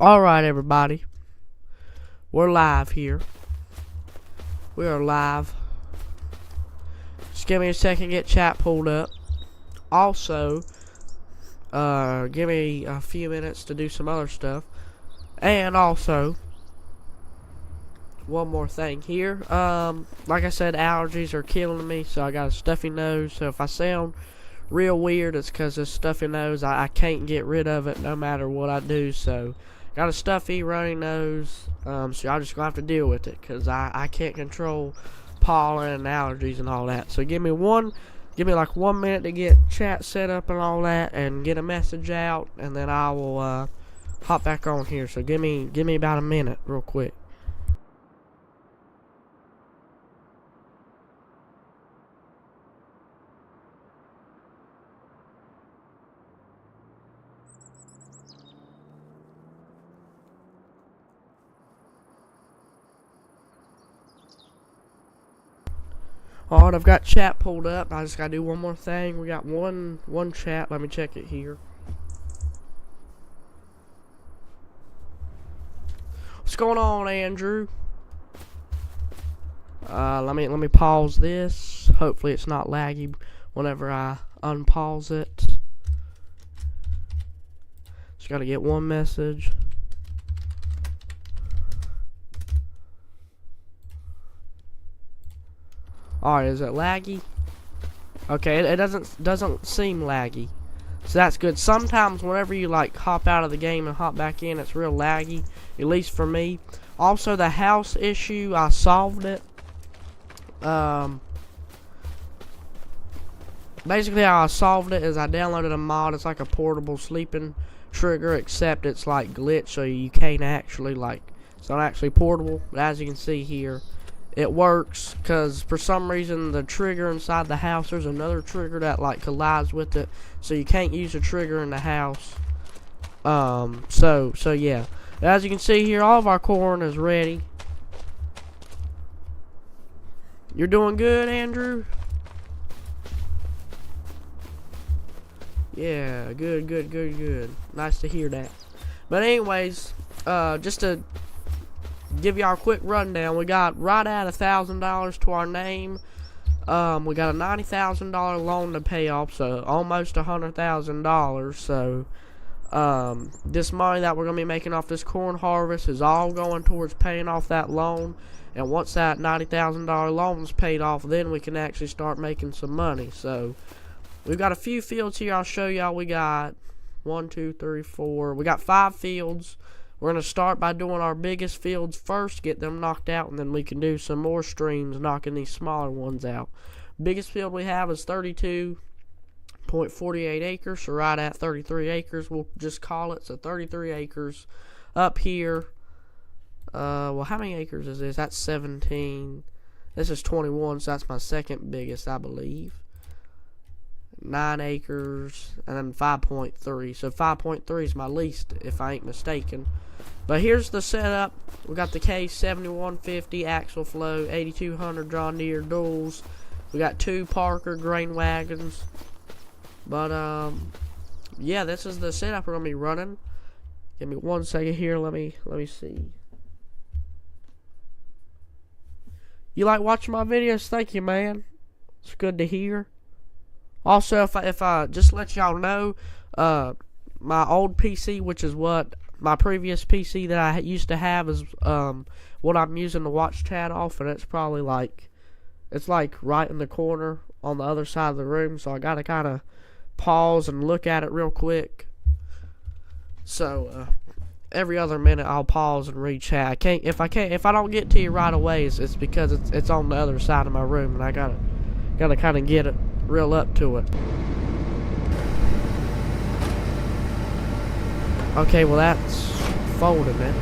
Alright, everybody. We're live here. We are live. Just give me a second to get chat pulled up. Also, give me a few minutes to do some other stuff. And also, one more thing here. Like I said, allergies are killing me, so I got a stuffy nose. So if I sound real weird, it's because this stuffy nose, I can't get rid of it no matter what I do. So got a stuffy runny nose, so y'all just gonna have to deal with it, because I can't control pollen and allergies and all that. So give me like 1 minute to get chat set up and all that, and get a message out, and then I will hop back on here. So give me about a minute real quick. Alright, I've got chat pulled up. I just gotta do one more thing. We got one chat. Let me check it here. What's going on, Andrew? Let me pause this. Hopefully it's not laggy whenever I unpause it. Just gotta get one message. Alright, is it laggy? Okay, it doesn't seem laggy. So that's good. Sometimes whenever you like hop out of the game and hop back in, it's real laggy, at least for me. Also, the house issue, I solved it. Basically how I solved it is I downloaded a mod. It's like a portable sleeping trigger, except it's like glitched, so you can't actually it's not actually portable. But as you can see here, it works, because for some reason the trigger inside the house, there's another trigger that collides with it, so you can't use the trigger in the house. So yeah, as you can see here, all of our corn is ready. You're doing good, Andrew? Yeah, good. Nice to hear that. But anyways, just to give y'all a quick rundown, we got right at $1,000 to our name. We got a $90,000 loan to pay off, so almost $100,000. So this money that we're gonna be making off this corn harvest is all going towards paying off that loan. And once that $90,000 loan is paid off, then we can actually start making some money. So we've got a few fields here. I'll show y'all. We got 1, 2, 3, 4. We got 5 fields. We're going to start by doing our biggest fields first, get them knocked out, and then we can do some more streams knocking these smaller ones out. Biggest field we have is 32.48 acres, so right at 33 acres, we'll just call it. So 33 acres up here. Well, how many acres is this? That's 17. This is 21, so that's my second biggest, I believe. 9 acres, and then 5.3. So 5.3 is my least, if I ain't mistaken. But here's the setup. We got the K7150 axle flow, 8200 John Deere duals. We got 2 Parker grain wagons. But yeah, this is the setup we're gonna be running. Give me 1 second here. Let me see. You like watching my videos? Thank you, man. It's good to hear. Also, if I just let y'all know, my old PC, which is what my previous PC that I used to have, is what I'm using to watch chat off, and it's probably it's right in the corner on the other side of the room, so I gotta kind of pause and look at it real quick. So every other minute I'll pause and read chat. If I don't get to you right away, it's because it's on the other side of my room, and I gotta kind of get it real up to it. Okay, well that's folding it.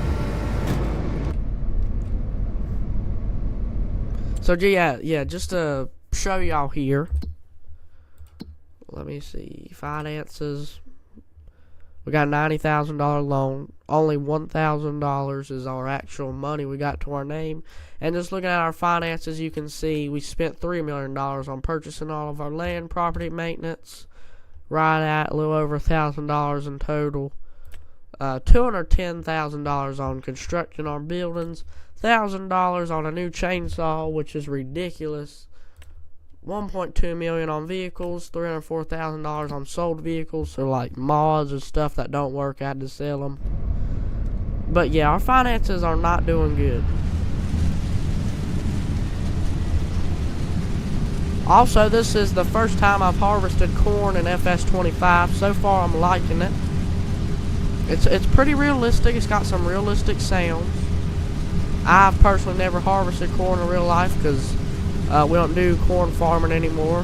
So yeah, just to show y'all here. Let me see. Finances. We got a $90,000 loan. Only $1,000 is our actual money we got to our name. And just looking at our finances, you can see we spent $3 million on purchasing all of our land, property maintenance, right at a little over $1,000 in total. $210,000 on construction on buildings, $1,000 on a new chainsaw, which is ridiculous. $1.2 million on vehicles, $304,000 on sold vehicles, so like mods and stuff that don't work, I had to sell them. But yeah, our finances are not doing good. Also, this is the first time I've harvested corn in FS25. So far, I'm liking it. It's pretty realistic. It's got some realistic sounds. I've personally never harvested corn in real life because we don't do corn farming anymore.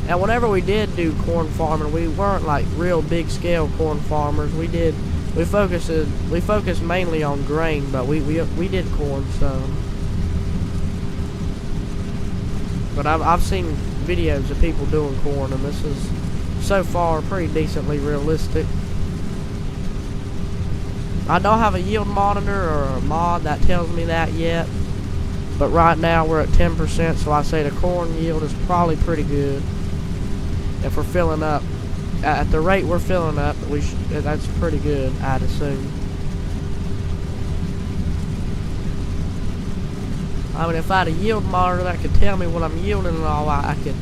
And whenever we did do corn farming, we weren't like real big scale corn farmers. We focused mainly on grain, but we did corn some. But I've seen videos of people doing corn, and this is so far pretty decently realistic. I don't have a yield monitor or a mod that tells me that yet, but right now we're at 10%, so I say the corn yield is probably pretty good. If we're filling up at the rate we're filling up, that's pretty good, I'd assume. I mean, if I had a yield monitor that could tell me what I'm yielding and all, I could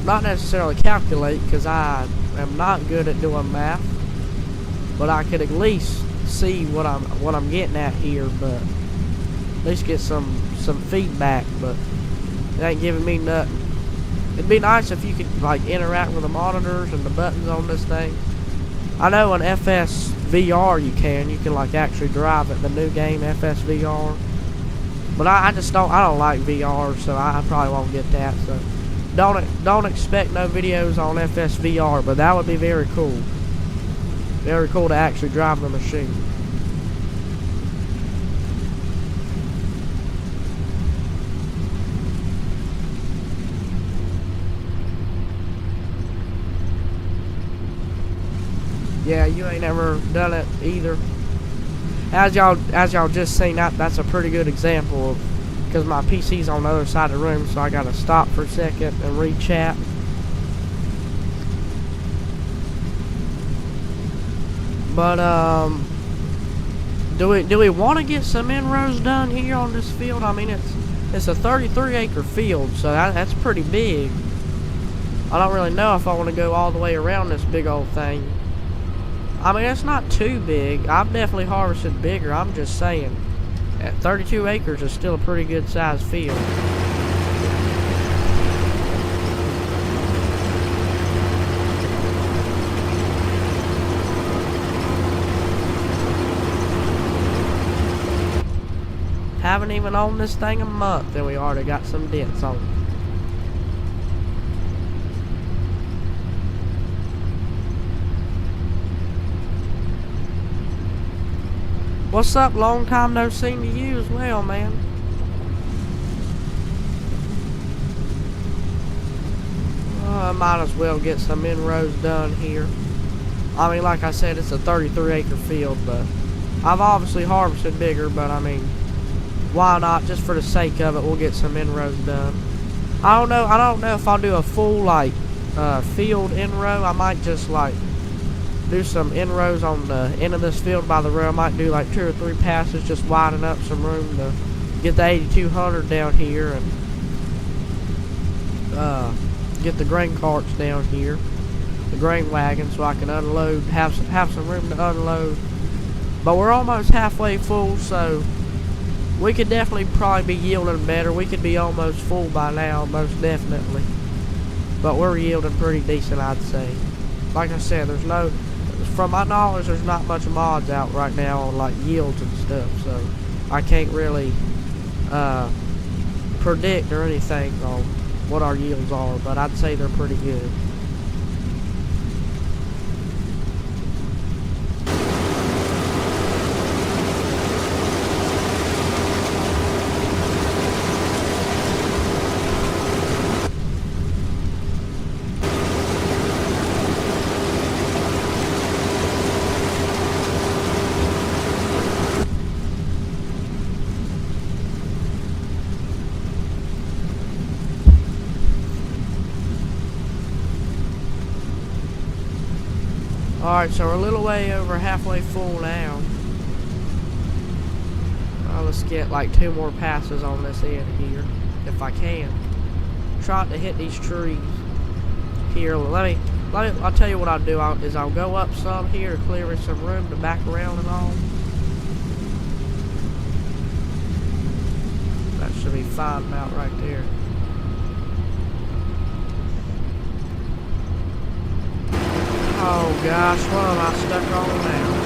not necessarily calculate, because I am not good at doing math, but I could at least see what I'm getting at here, but at least get some feedback. But it ain't giving me nothing. It'd be nice if you could like interact with the monitors and the buttons on this thing. I know on FS VR you can like actually drive it, the new game FS VR. But I don't like VR, so I probably won't get that. So don't expect no videos on FS VR, but that would be very cool. Very cool to actually drive the machine. Yeah, you ain't never done it either. As y'all just seen, that's a pretty good example of, because my PC's on the other side of the room, so I gotta stop for a second and read chat. But do we want to get some inroads done here on this field? I mean, it's a 33-acre field, so that's pretty big. I don't really know if I want to go all the way around this big old thing. I mean, it's not too big. I've definitely harvested bigger. I'm just saying, at 32 acres is still a pretty good sized field. Haven't even owned this thing a month, and we already got some dents on it. What's up? Long time no seen to you as well, man. I might as well get some inroads done here. I mean, like I said, it's a 33-acre field, but I've obviously harvested bigger, but I mean, why not? Just for the sake of it, we'll get some inroads done. I don't know if I'll do a full like field inrow. I might just like do some inrows on the end of this field by the road. I might do like 2 or 3 passes, just widen up some room to get the 8200 down here and get the grain carts down here, the grain wagon, so I can unload, have some room to unload. But we're almost halfway full, so we could definitely probably be yielding better. We could be almost full by now, most definitely. But we're yielding pretty decent, I'd say. Like I said, from my knowledge, there's not much mods out right now on like yields and stuff, so I can't really predict or anything on what our yields are, but I'd say they're pretty good. Alright, so we're a little way over halfway full now. Let's get like 2 more passes on this end here, if I can. Try to hit these trees here. I'll tell you what I'll do. I'll go up some here, clearing some room to back around and all. That should be fine about right there. Oh gosh, what am I stuck on now?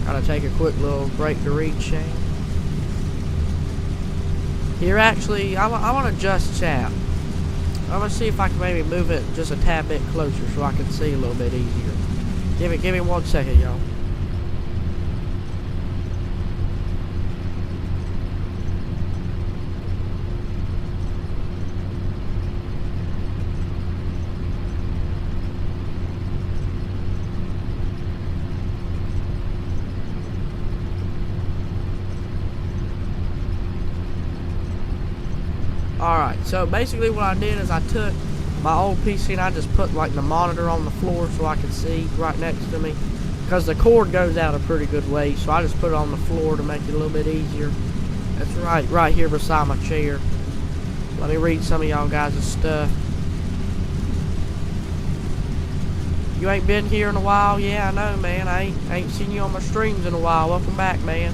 Gotta take a quick little break to read Shane. Here, actually, I want to adjust chat. I'm gonna see if I can maybe move it just a tad bit closer so I can see a little bit easier. Give me 1 second, y'all. Alright, so basically what I did is I took my old PC and I just put like the monitor on the floor so I could see right next to me. Because the cord goes out a pretty good way, so I just put it on the floor to make it a little bit easier. That's right here beside my chair. Let me read some of y'all guys' stuff. You ain't been here in a while? Yeah, I know, man. I ain't seen you on my streams in a while. Welcome back, man.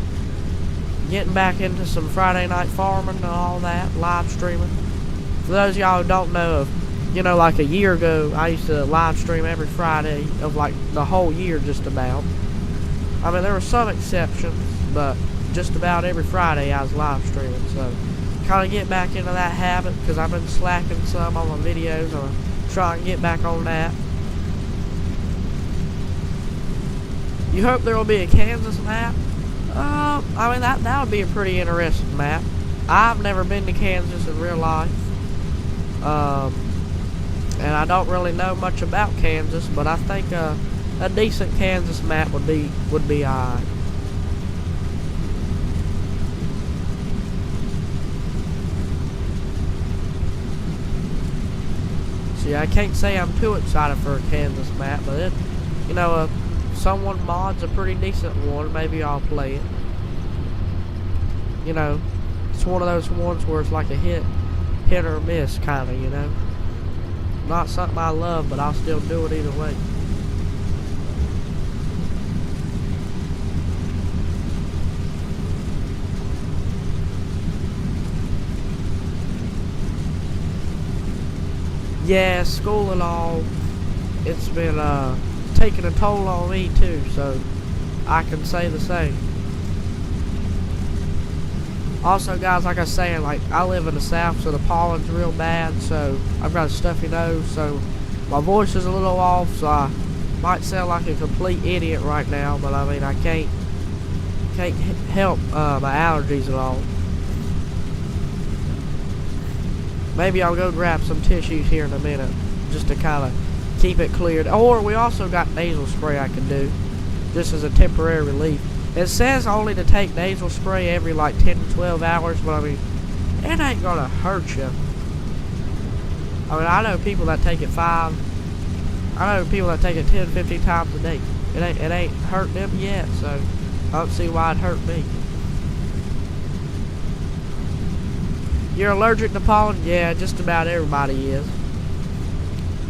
Getting back into some Friday night farming and all that, live streaming. For those of y'all who don't know, like a year ago, I used to live stream every Friday of like the whole year just about. I mean, there were some exceptions, but just about every Friday I was live streaming. So, kind of get back into that habit because I've been slacking some on my videos. I'm trying to get back on that. You hope there will be a Kansas map? I mean, that would be a pretty interesting map. I've never been to Kansas in real life. And I don't really know much about Kansas, but I think a decent Kansas map would be alright. See, I can't say I'm too excited for a Kansas map, but someone mods a pretty decent one, maybe I'll play it. It's one of those ones where it's like a hit or miss kind of, Not something I love, but I'll still do it either way. Yeah, school and all, it's been taking a toll on me too, so I can say the same. Also, guys, like I was saying, I live in the South, so the pollen's real bad, so I've got a stuffy nose, so my voice is a little off, so I might sound like a complete idiot right now, but I mean, I can't help my allergies at all. Maybe I'll go grab some tissues here in a minute, just to kind of keep it cleared. Or we also got nasal spray I can do, just as a temporary relief. It says only to take nasal spray every like 10 to 12 hours, but I mean, it ain't gonna hurt you. I mean, I know people that take it 10, 15 times a day. It ain't hurt them yet, so I don't see why it'd hurt me. You're allergic to pollen? Yeah, just about everybody is.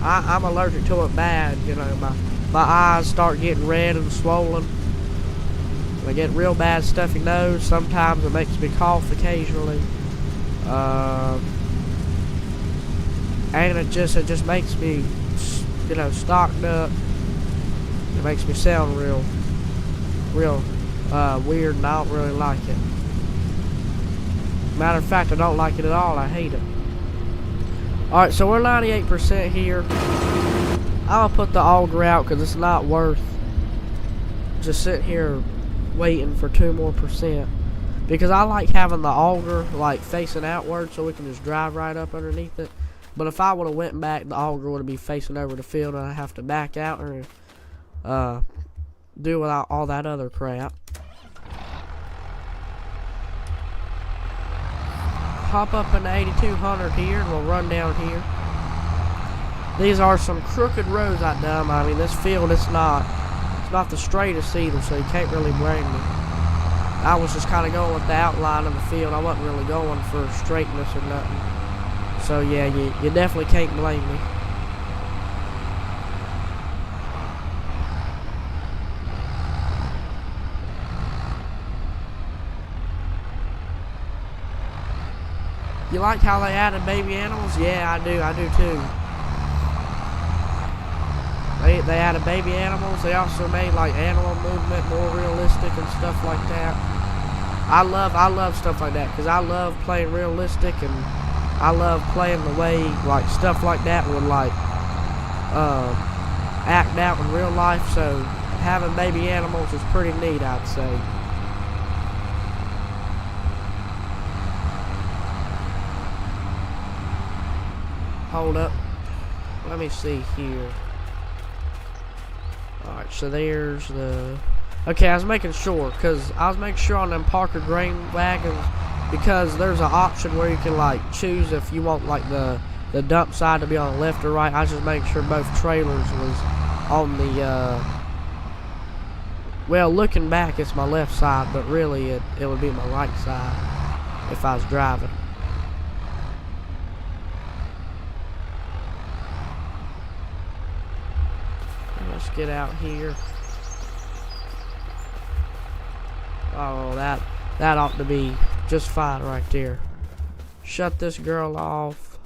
I'm allergic to it bad, my eyes start getting red and swollen. I get real bad stuffy nose. Sometimes it makes me cough occasionally. And it just makes me, stocked up. It makes me sound real weird, and I don't really like it. Matter of fact, I don't like it at all. I hate it. Alright, so we're 98% here. I'm gonna put the auger out because it's not worth just sitting here waiting for 2 more percent. Because I like having the auger facing outward so we can just drive right up underneath it. But if I would have went back, the auger would be facing over the field, and I'd have to back out or do without all that other crap. Hop up in the 8200 here, and we'll run down here. These are some crooked roads I done. I mean, this field, it's not the straightest either, so you can't really blame me. I was just kind of going with the outline of the field. I wasn't really going for straightness or nothing. So yeah, you definitely can't blame me. You like how they added baby animals? Yeah, I do too. They added baby animals. They also made like animal movement more realistic and stuff like that. I love stuff like that because I love playing realistic, and I love playing the way like stuff like that would like act out in real life. So having baby animals is pretty neat, I'd say. Hold up. Let me see here. Alright, so there's the... Okay, I was making sure, because I was making sure on them Parker grain wagons, because there's an option where you can, like, choose if you want, like, the dump side to be on the left or right. I was just making sure both trailers was on the, well, looking back, it's my left side, but really, it would be my right side if I was driving. Let's get out here. Oh, that ought to be just fine right there. Shut this girl off.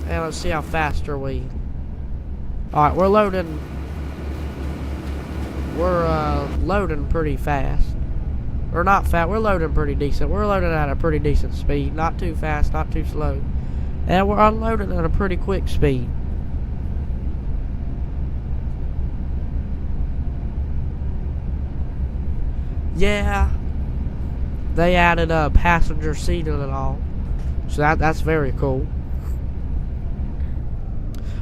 And let's see how fast are we. Alright, we're loading. We're loading pretty fast. Or not fast, we're loading pretty decent. We're loading at a pretty decent speed. Not too fast, not too slow. And we're unloading at a pretty quick speed. Yeah. They added a passenger seat in it all. So that's very cool.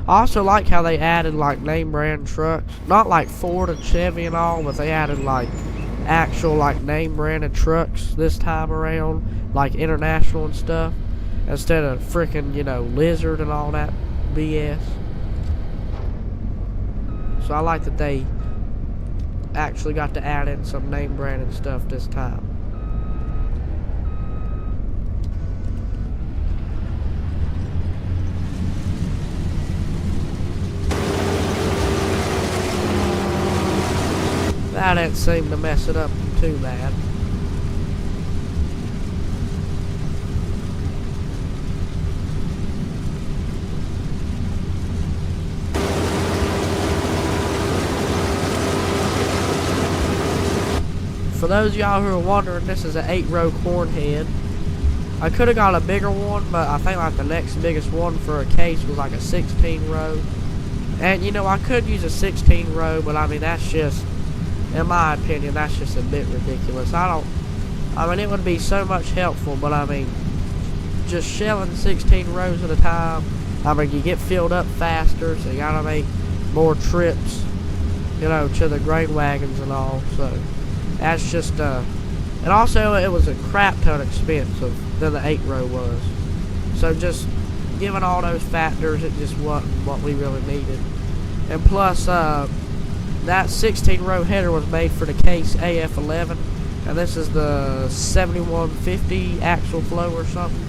I also like how they added like name brand trucks. Not like Ford and Chevy and all, but they added like actual like name branded trucks this time around, like International and stuff, instead of freaking, you know, Lizard and all that BS. So I like that they actually got to add in some name branded stuff this time. That didn't seem to mess it up too bad. For those of y'all who are wondering, this is an 8-row corn head. I could have got a bigger one, but I think like the next biggest one for a case was like a 16-row. And you know, I could use a 16-row, but I mean that's just, in my opinion, that's just a bit ridiculous. I mean, it would be so much helpful, but I mean, just shelling 16 rows at a time, I mean, you get filled up faster, so you gotta make more trips, you know, to the grain wagons and all, so that's just, and also, it was a crap ton expensive than the 8-row was. So just, given all those factors, it just wasn't what we really needed. And plus, that 16-row header was made for the Case AF11, and this is the 7150 axle flow or something.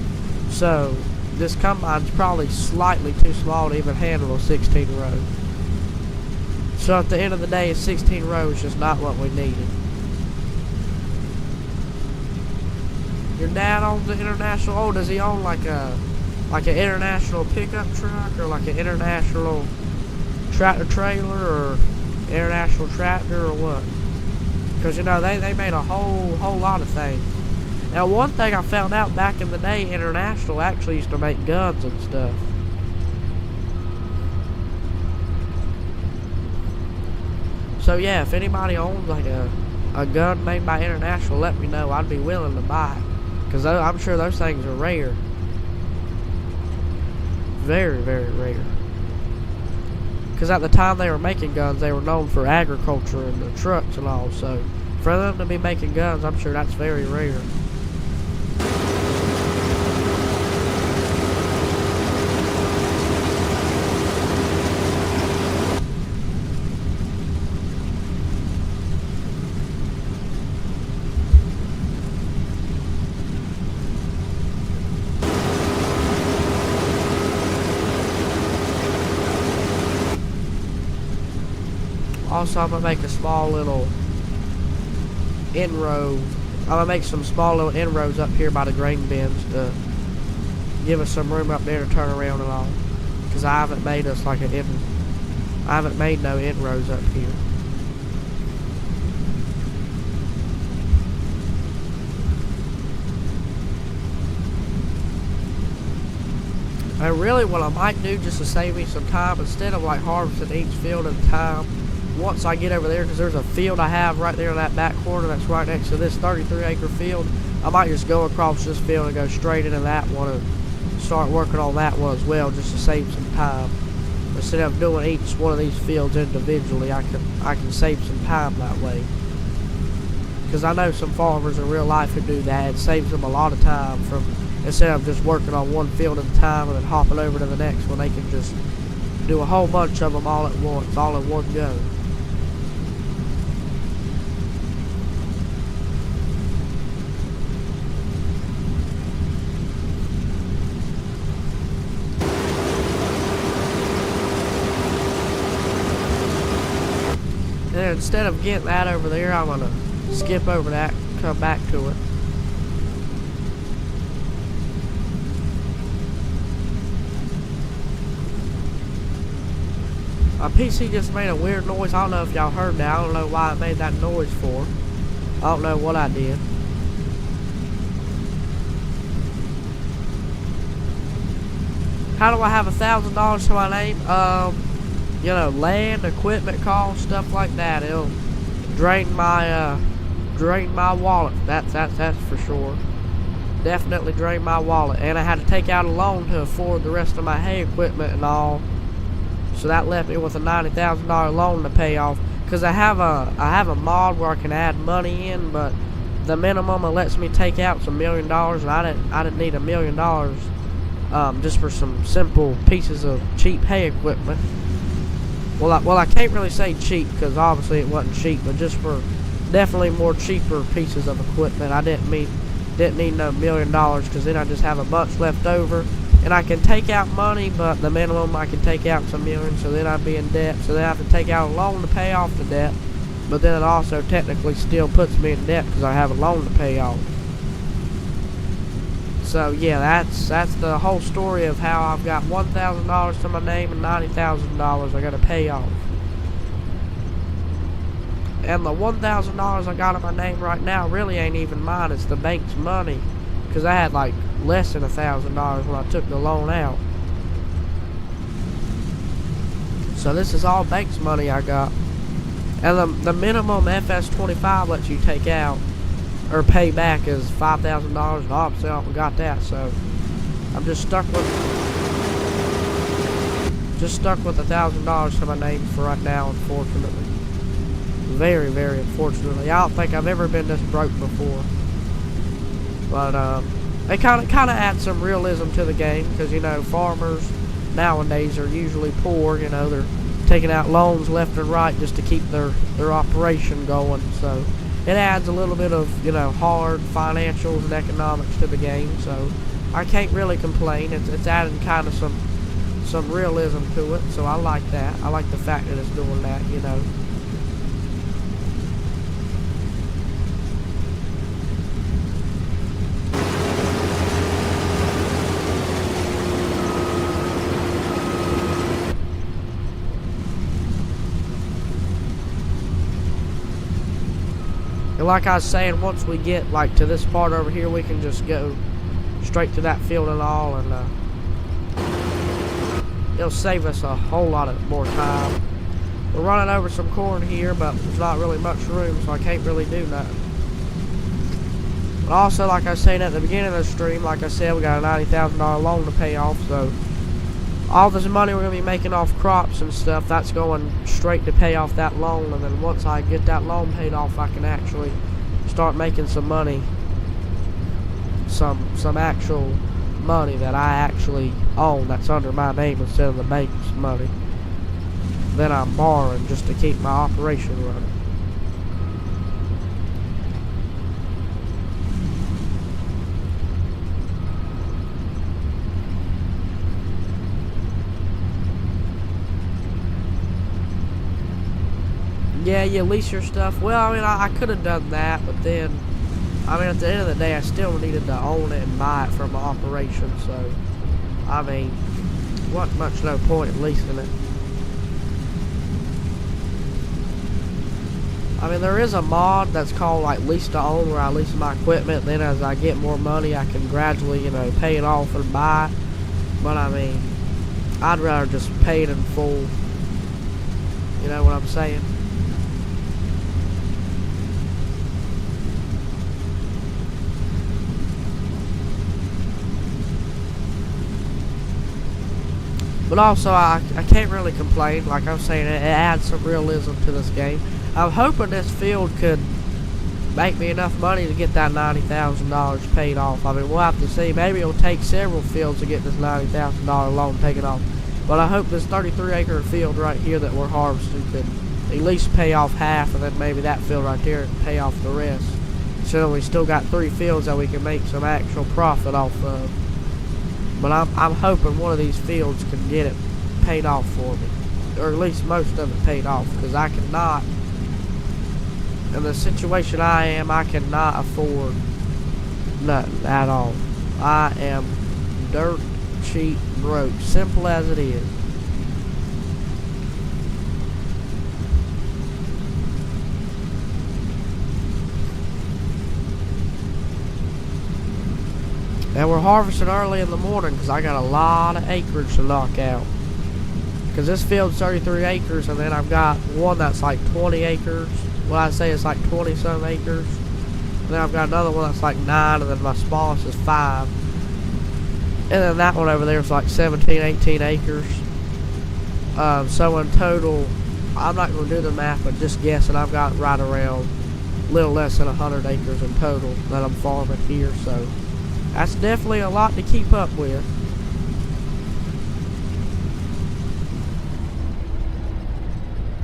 So this combine's probably slightly too small to even handle a 16-row. So at the end of the day, a 16-row is just not what we needed. Your dad owns the International. Oh, does he own like an International pickup truck, or like an International tractor trailer, or International tractor, or what? Because you know they made a whole lot of things. Now one thing I found out back in the day, International actually used to make guns and stuff. So yeah, if anybody owns like a a gun made by International, let me know. I'd be willing to buy it. Because I'm sure those things are rare. Very, very rare. Because at the time they were making guns, they were known for agriculture and the trucks and all. So for them to be making guns, I'm sure that's very rare. Also, I'm going to make a small little inroad. I'm going to make some small little inroads up here by the grain bins to give us some room up there to turn around and all. Because I haven't made us like I haven't made no inroads up here. And really what I might do just to save me some time, instead of like harvesting each field at a time, once I get over there, because there's a field I have right there in that back corner that's right next to this 33-acre field, I might just go across this field and go straight into that one and start working on that one as well, just to save some time. Instead of doing each one of these fields individually, I can save some time that way. Because I know some farmers in real life who do that. It saves them a lot of time from, instead of just working on one field at a time and then hopping over to the next one, they can just do a whole bunch of them all at once, all in one go. And instead of getting that over there, I'm going to skip over that, come back to it. My PC just made a weird noise. I don't know if y'all heard that. I don't know why it made that noise for. I don't know what I did. How do I have $1,000 to my name? You know, land, equipment costs, stuff like that. It'll drain my wallet. That's for sure. Definitely drain my wallet. And I had to take out a loan to afford the rest of my hay equipment and all. So that left me with a $90,000 loan to pay off. Because I have a mod where I can add money in, but the minimum it lets me take out is $1 million, and I didn't need $1 million just for some simple pieces of cheap hay equipment. Well, I can't really say cheap because obviously it wasn't cheap, but just for definitely more cheaper pieces of equipment. I didn't need no $1 million, because then I just have a bunch left over. And I can take out money, but the minimum I can take out is $1 million, so then I'd be in debt. So then I have to take out a loan to pay off the debt. But then it also technically still puts me in debt because I have a loan to pay off. So yeah, that's the whole story of how I've got $1,000 to my name and $90,000 I got to pay off. And the $1,000 I got in my name right now really ain't even mine. It's the bank's money, because I had like less than $1,000 when I took the loan out. So this is all bank's money I got. And the minimum FS25 lets you take out or pay back is $5,000, and obviously I haven't got that, so I'm just stuck with $1,000 to my name for right now, unfortunately. Very, very unfortunately. I don't think I've ever been this broke before. But it kind of adds some realism to the game, because, you know, farmers nowadays are usually poor. You know, they're taking out loans left and right just to keep their operation going. So it adds a little bit of, you know, hard financials and economics to the game. So I can't really complain. It's adding kind of some realism to it. So I like that. I like the fact that it's doing that, you know. And like I was saying, once we get like to this part over here, we can just go straight to that field and all, and it'll save us a whole lot of more time. We're running over some corn here, but there's not really much room, so I can't really do nothing. But also, like I said at the beginning of the stream, like I said, we got a $90,000 loan to pay off, so all this money we're going to be making off crops and stuff, that's going straight to pay off that loan. And then once I get that loan paid off, I can actually start making some money, some actual money that I actually own, that's under my name instead of the bank's money. Then I'm borrowing just to keep my operation running. Yeah, you lease your stuff. Well, I mean, I could have done that, but then, I mean, at the end of the day, I still needed to own it and buy it from my operation, so, I mean, wasn't much no point in leasing it. I mean, there is a mod that's called, like, lease to own, where I lease my equipment, then as I get more money, I can gradually, you know, pay it off and buy it. But, I mean, I'd rather just pay it in full. You know what I'm saying? But also, I can't really complain. Like I'm saying, it adds some realism to this game. I'm hoping this field could make me enough money to get that $90,000 paid off. I mean, we'll have to see. Maybe it'll take several fields to get this $90,000 loan taken off. But I hope this 33-acre field right here that we're harvesting could at least pay off half, and then maybe that field right there can pay off the rest. So we still got 3 fields that we can make some actual profit off of. But I'm hoping one of these fields can get it paid off for me. Or at least most of it paid off. Because I cannot, in the situation I am, I cannot afford nothing at all. I am dirt cheap broke. Simple as it is. And we're harvesting early in the morning because I got a lot of acreage to knock out. Because this field's 33 acres, and then I've got one that's like 20 acres. Well, I say it's like 20-some acres. And then I've got another one that's like 9, and then my smallest is 5. And then that one over there is like 17, 18 acres. So in total, I'm not going to do the math, but just guessing, I've got right around a little less than 100 acres in total that I'm farming here. So that's definitely a lot to keep up with.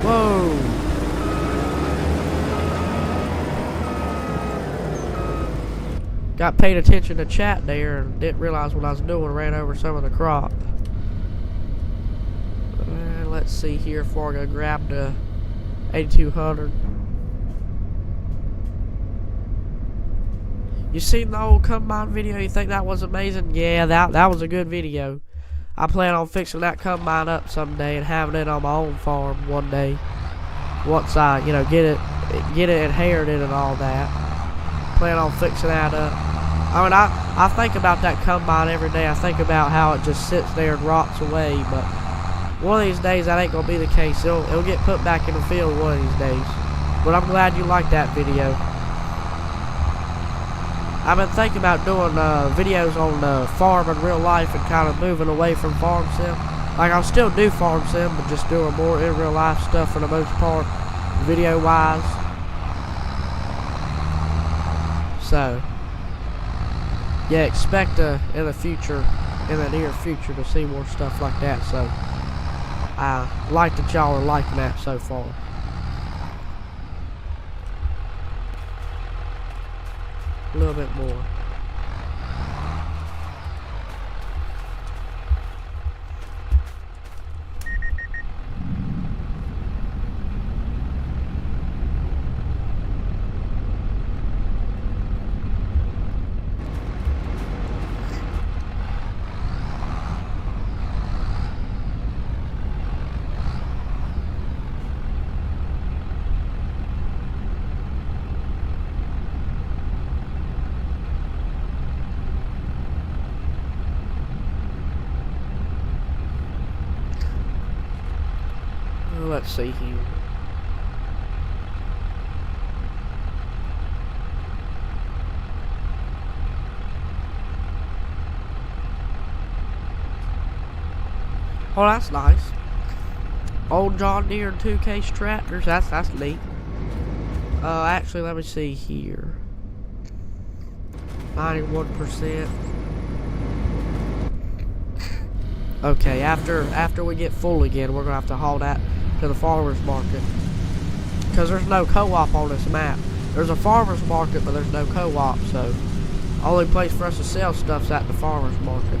Whoa. Got paid attention to chat there and didn't realize what I was doing. Ran over some of the crop. Let's see here before I go grab the 8200. You seen the old combine video? You think that was amazing? Yeah, that was a good video. I plan on fixing that combine up someday and having it on my own farm one day. Once I, you know, get it inherited and all that. Plan on fixing that up. I mean, I think about that combine every day. I think about how it just sits there and rots away, but one of these days that ain't gonna be the case. It'll get put back in the field one of these days. But I'm glad you liked that video. I've been thinking about doing videos on farm in real life and kind of moving away from farm sim. Like, I'll still do farm sim, but just doing more in real life stuff for the most part, video wise. So, yeah, expect in the future, in the near future, to see more stuff like that. So, I like that y'all are liking that so far. A little bit more. let's see here. Oh, that's nice. Old John Deere and 2K tractors. That's neat. Actually, let me see here. 91%. Okay, after we get full again, we're gonna have to haul that to the farmer's market. Because there's no co-op on this map. There's a farmer's market, but there's no co-op, so only place for us to sell stuff's at the farmer's market.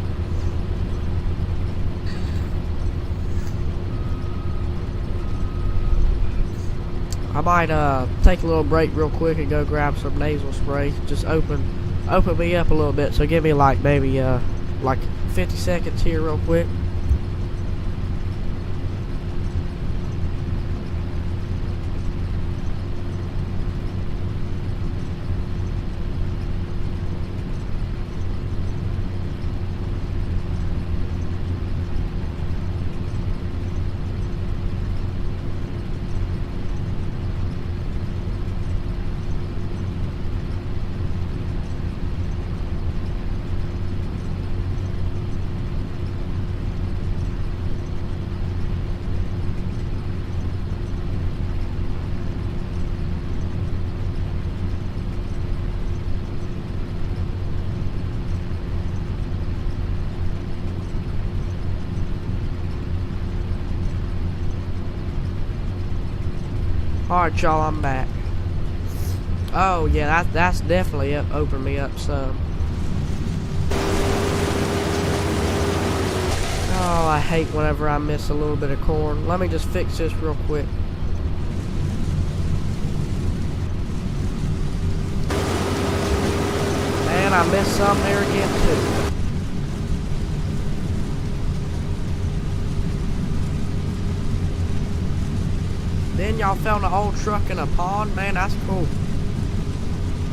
I might take a little break real quick and go grab some nasal spray. Just open me up a little bit. So give me like maybe like 50 seconds here real quick. Alright, y'all, I'm back. Oh, yeah, that's definitely opened me up some. Oh, I hate whenever I miss a little bit of corn. Let me just fix this real quick. Man, I missed some there again, too. Then y'all found an old truck in a pond. Man, that's cool.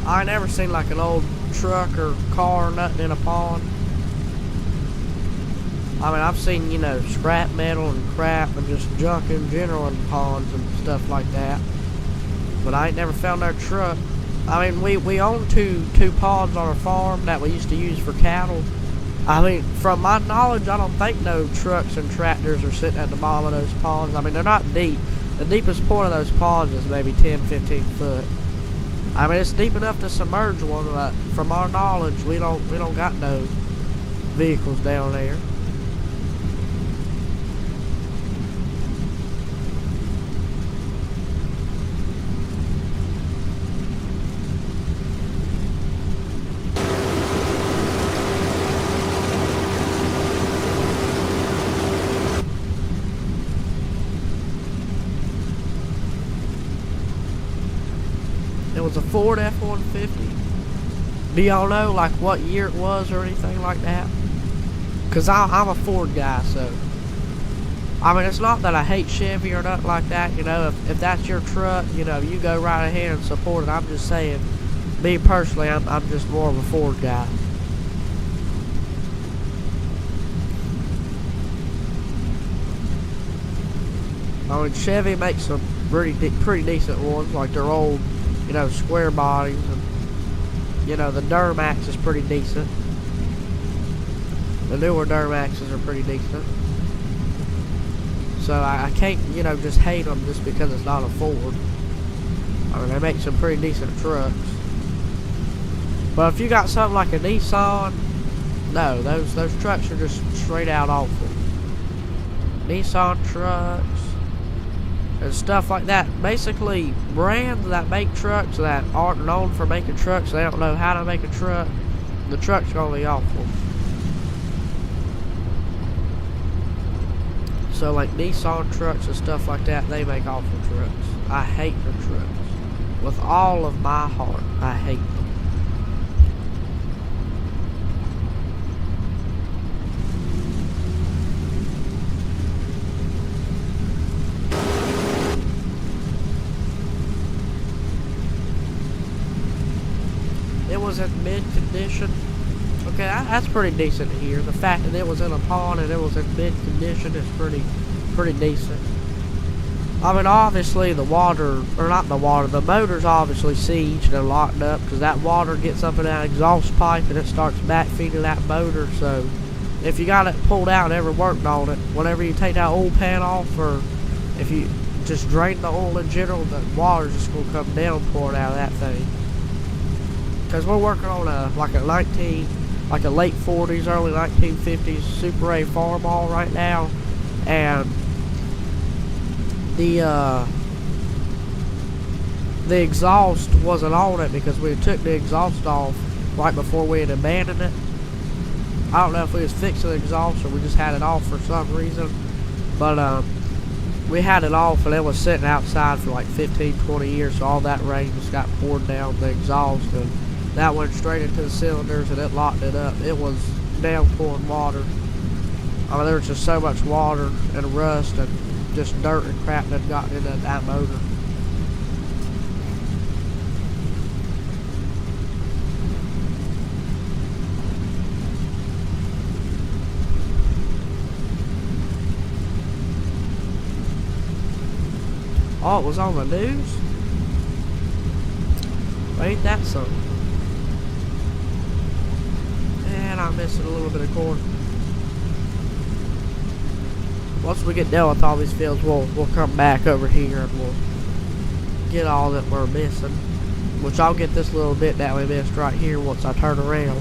I ain't never seen like an old truck or car or nothing in a pond. I mean, I've seen, you know, scrap metal and crap and just junk in general in ponds and stuff like that. But I ain't never found our truck. I mean, we own two ponds on our farm that we used to use for cattle. I mean, from my knowledge, I don't think no trucks and tractors are sitting at the bottom of those ponds. I mean, they're not deep. The deepest point of those ponds is maybe 10-15 foot. I mean, it's deep enough to submerge one, but from our knowledge, we don't got no vehicles down there. It was a Ford F-150. Do y'all know like what year it was or anything like that? Cause I'm a Ford guy, so I mean, it's not that I hate Chevy or nothing like that. You know, if that's your truck, you know, you go right ahead and support it. I'm just saying, me personally, I'm just more of a Ford guy. I mean, Chevy makes some pretty decent ones, like their old, you know, square bodies, and you know, the Duramax is pretty decent. The newer Duramaxes are pretty decent. So I can't, you know, just hate them just because it's not a Ford. I mean, they make some pretty decent trucks. But if you got something like a Nissan, no, those trucks are just straight out awful. Nissan trucks and stuff like that. Basically, brands that make trucks that aren't known for making trucks, they don't know how to make a truck, the truck's gonna be awful. So like Nissan trucks and stuff like that, they make awful trucks. I hate their trucks. With all of my heart, I hate them. It was in mid condition. Okay, that's pretty decent here. The fact that it was in a pond and it was in mid condition is pretty decent. I mean, obviously the water, or not the water, the motor's obviously sieged and locked up because that water gets up in that exhaust pipe and it starts backfeeding that motor. So if you got it pulled out and ever worked on it, whenever you take that oil pan off, or if you just drain the oil in general, the water's just going to come downpouring out of that thing. Because we're working on like a late 40s, early 1950s Super A Farmall right now, and the exhaust wasn't on it because we took the exhaust off right before we had abandoned it. I don't know if we was fixing the exhaust or we just had it off for some reason, but we had it off and it was sitting outside for like 15-20 years, so all that rain just got poured down the exhaust and that went straight into the cylinders and it locked it up. It was downpouring water. I mean, there was just so much water and rust and just dirt and crap that had gotten into that motor. Oh, it was on the news? Ain't that something? And I'm missing a little bit of corn. Once we get done with all these fields, we'll come back over here and we'll get all that we're missing. Which I'll get this little bit that we missed right here once I turn around.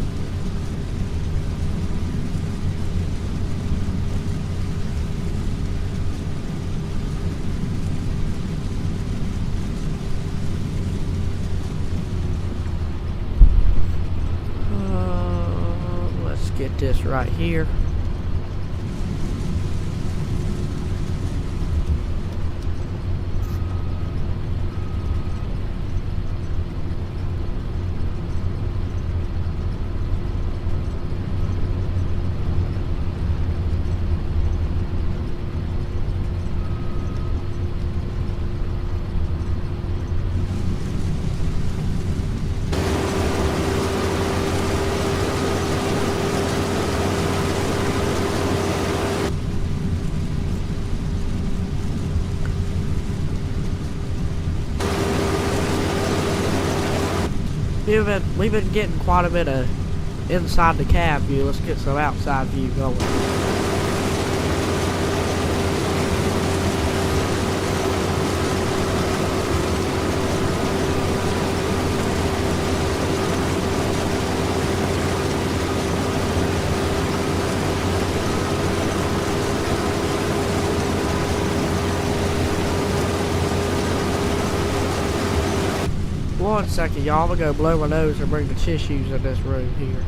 Let's get this right here. We've been getting quite a bit of inside the cab view. Let's get some outside view going. One second, y'all. I'm gonna go blow my nose and bring the tissues in this room here.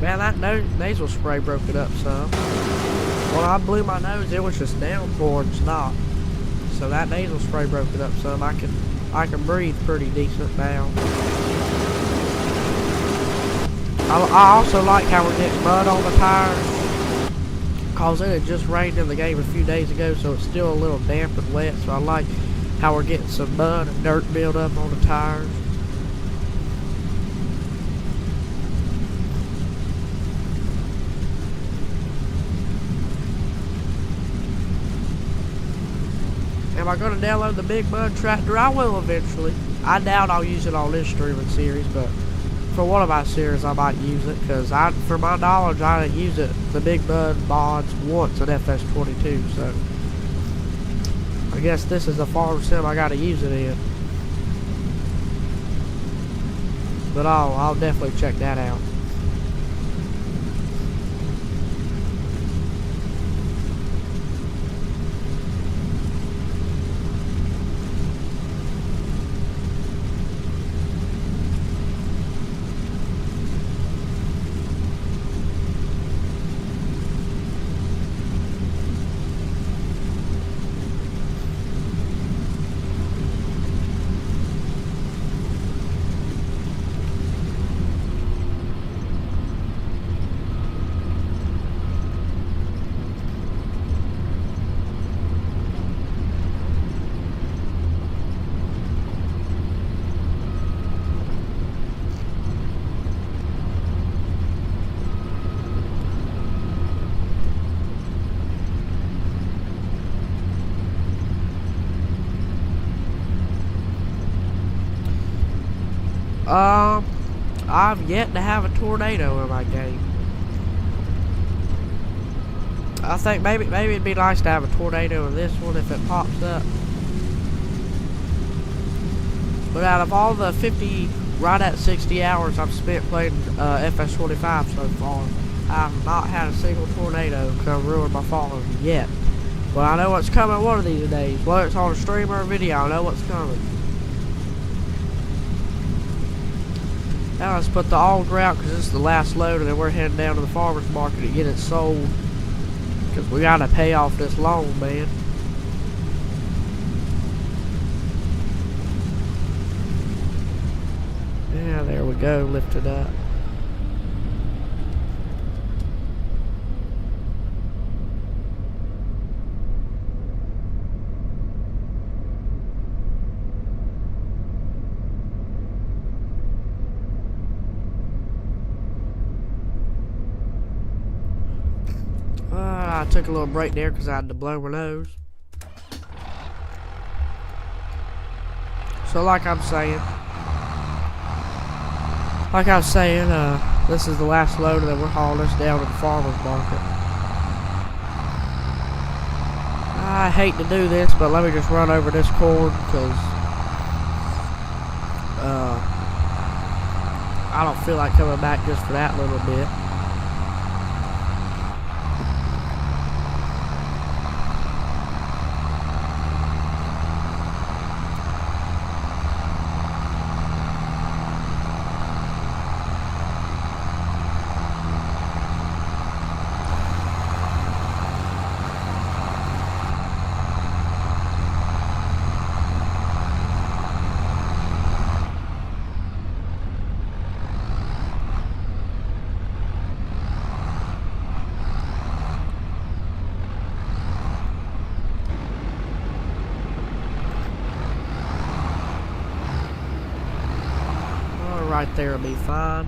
Man, that nasal spray broke it up some. When I blew my nose, it was just downpouring snot. So that nasal spray broke it up some. I can breathe pretty decent now. I also like how we're getting mud on the tires, cause it had just rained in the game a few days ago, so it's still a little damp and wet. So I like how we're getting some mud and dirt build up on the tires. Am I going to download the Big Mud Tractor? I will eventually. I doubt I'll use it on this streaming series, but for one of my series I might use it, because for my knowledge, I didn't use it, the Big Mud mods, once in FS22, so I guess this is a farm sim I got to use it in. But I'll definitely check that out. I've yet to have a tornado in my game. I think maybe it'd be nice to have a tornado in this one if it pops up. But out of all the 50, right at 60 hours I've spent playing FS25 so far, I've not had a single tornado come ruin my farm yet. But I know what's coming one of these days. Whether it's on a stream or a video, I know what's coming. Now let's put the auger out because this is the last load, and then we're heading down to the farmer's market to get it sold. Because we gotta pay off this loan, man. Yeah, there we go, lift it up. I took a little break there because I had to blow my nose. So like I was saying, this is the last load, and then we're hauling this down to the farmer's market. I hate to do this, but let me just run over this corn because I don't feel like coming back just for that little bit. Right there will be fine.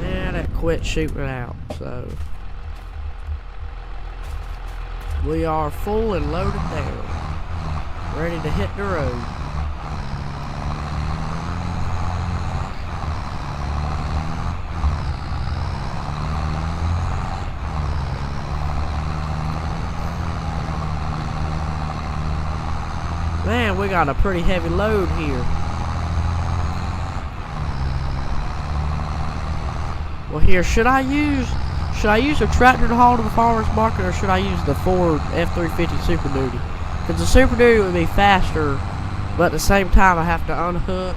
And it quit shooting out, so we are full and loaded down, ready to hit the road. Man, we got a pretty heavy load here. Well, here, should I use a tractor to haul to the farmer's market, or should I use the Ford F-350 Super Duty? Because the Super Duty would be faster, but at the same time I have to unhook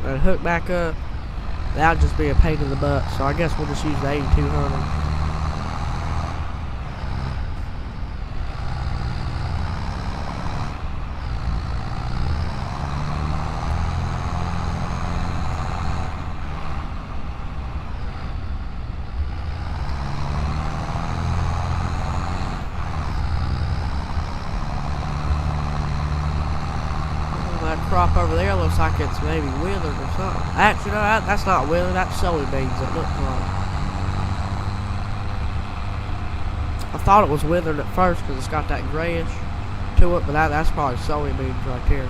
and hook back up. That would just be a pain in the butt, so I guess we'll just use the 8200. Crop over there looks like it's maybe withered or something. Actually, no, that's not withered. That's soybeans. It looks like. I thought it was withered at first because it's got that grayish to it, but that's probably soybeans right there.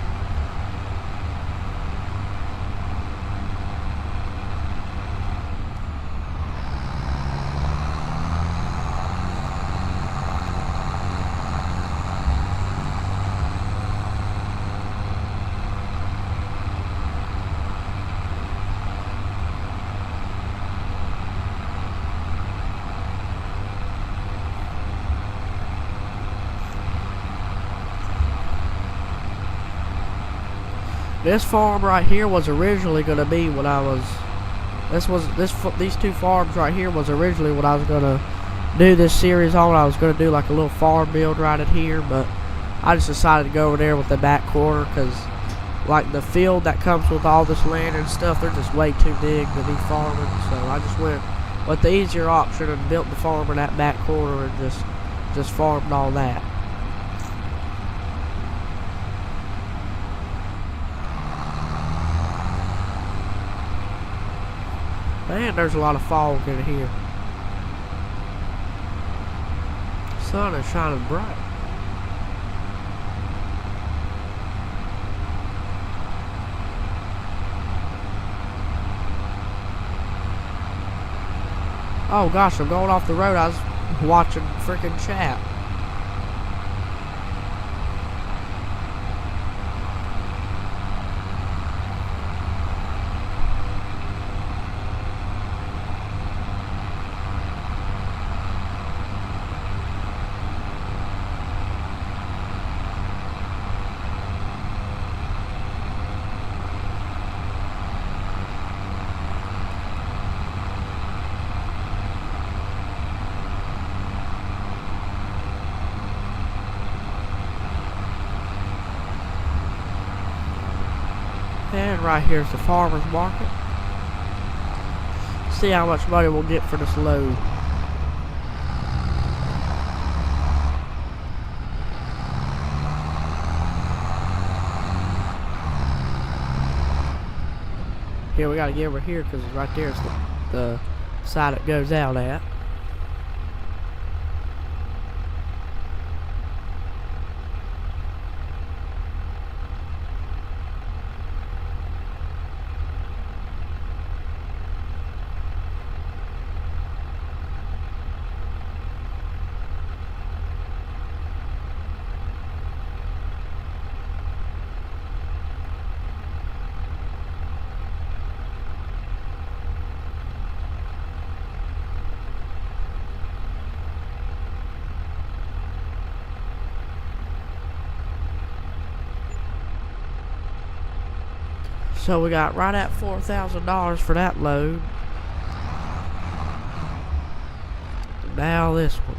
This farm right here was originally going to be what I was. These two farms right here was originally what I was going to do this series on. I was going to do like a little farm build right in here, but I just decided to go over there with the back corner because, like, the field that comes with all this land and stuff, they're just way too big to be farming. So I just went with the easier option and built the farm in that back corner and just farmed all that. Man, there's a lot of fog in here. Sun is shining bright. Oh gosh, I'm going off the road. I was watching freaking chat. And right here's the farmer's market. See how much money we'll get for this load. Here we gotta get over here because right there's the side it goes out at. So we got right at $4,000 for that load. Now this one.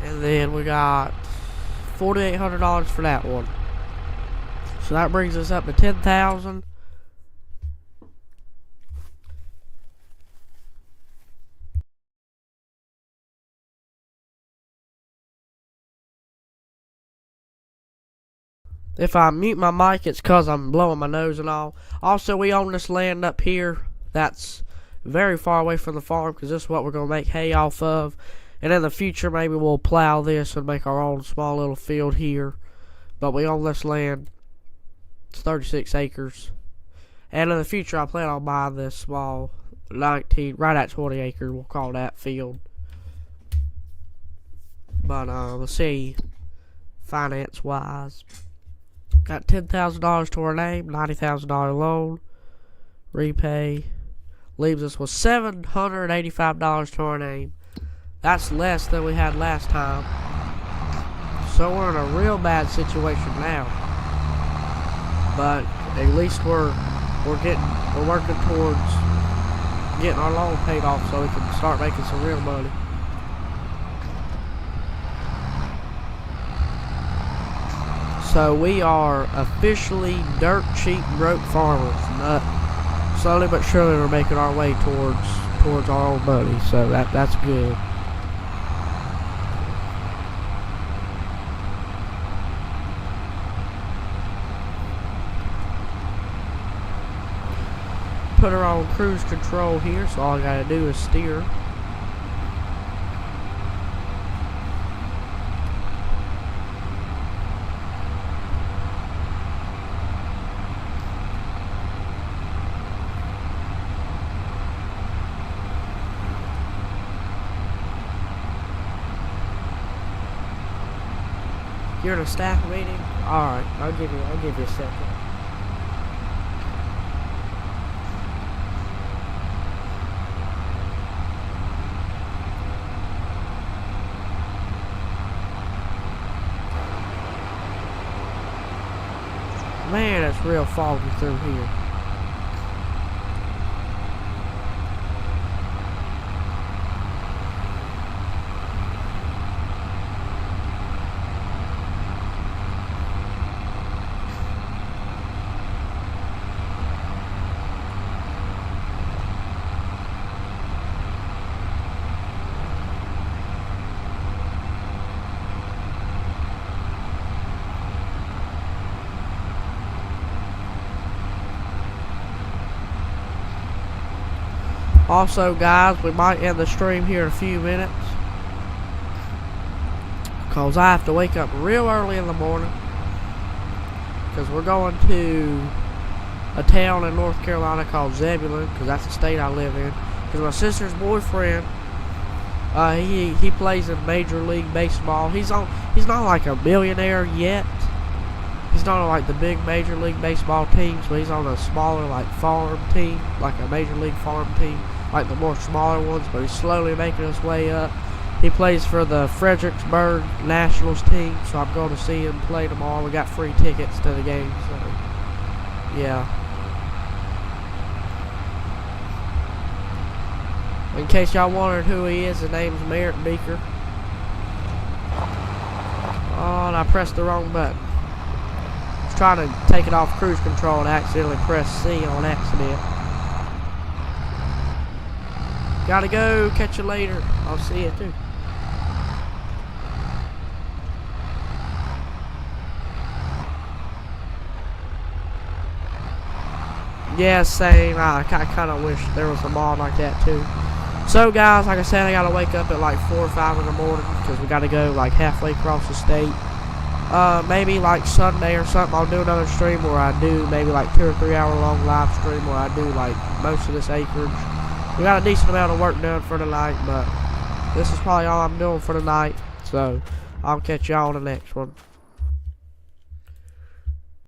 And then we got $4,800 for that one. So that brings us up to $10,000. If I mute my mic, it's because I'm blowing my nose and all. Also, we own this land up here that's very far away from the farm because this is what we're going to make hay off of. And in the future, maybe we'll plow this and make our own small little field here. But we own this land. It's 36 acres. And in the future, I plan on buying this small 19, right at 20 acres. We'll call that field. But let's see, finance-wise. Got $10,000 to our name, $90,000 loan. Repay. Leaves us with $785 to our name. That's less than we had last time. So we're in a real bad situation now. But at least we're working towards getting our loan paid off so we can start making some real money. So we are officially dirt cheap broke farmers. Slowly but surely we're making our way towards our own money. So that's good. Put her on cruise control here, so all I gotta do is steer. You're in a staff meeting? Alright, I'll give you a second. Man, it's real foggy through here. Also, guys, we might end the stream here in a few minutes, because I have to wake up real early in the morning, because we're going to a town in North Carolina called Zebulon, because that's the state I live in. Because my sister's boyfriend, he plays in Major League Baseball. He's not like a millionaire yet. He's not on like the big Major League Baseball teams, but he's on a smaller like farm team, like a Major League farm team, like the more smaller ones. But he's slowly making his way up. He plays for the Fredericksburg Nationals team, so I'm going to see him play tomorrow. We got free tickets to the game, so yeah. In case y'all wondered who he is, his name's Merritt Beaker. Oh, and I pressed the wrong button. I was trying to take it off cruise control and accidentally pressed C on accident. Gotta go. Catch you later. I'll see you too. Yeah, same. I kind of wish there was a mod like that too. So guys, like I said, I gotta wake up at like 4 or 5 in the morning because we gotta go like halfway across the state. Maybe like Sunday or something, I'll do another stream where I do maybe like 2 or 3 hour long live stream where I do like most of this acreage. We got a decent amount of work done for tonight, but this is probably all I'm doing for tonight. So I'll catch y'all on the next one.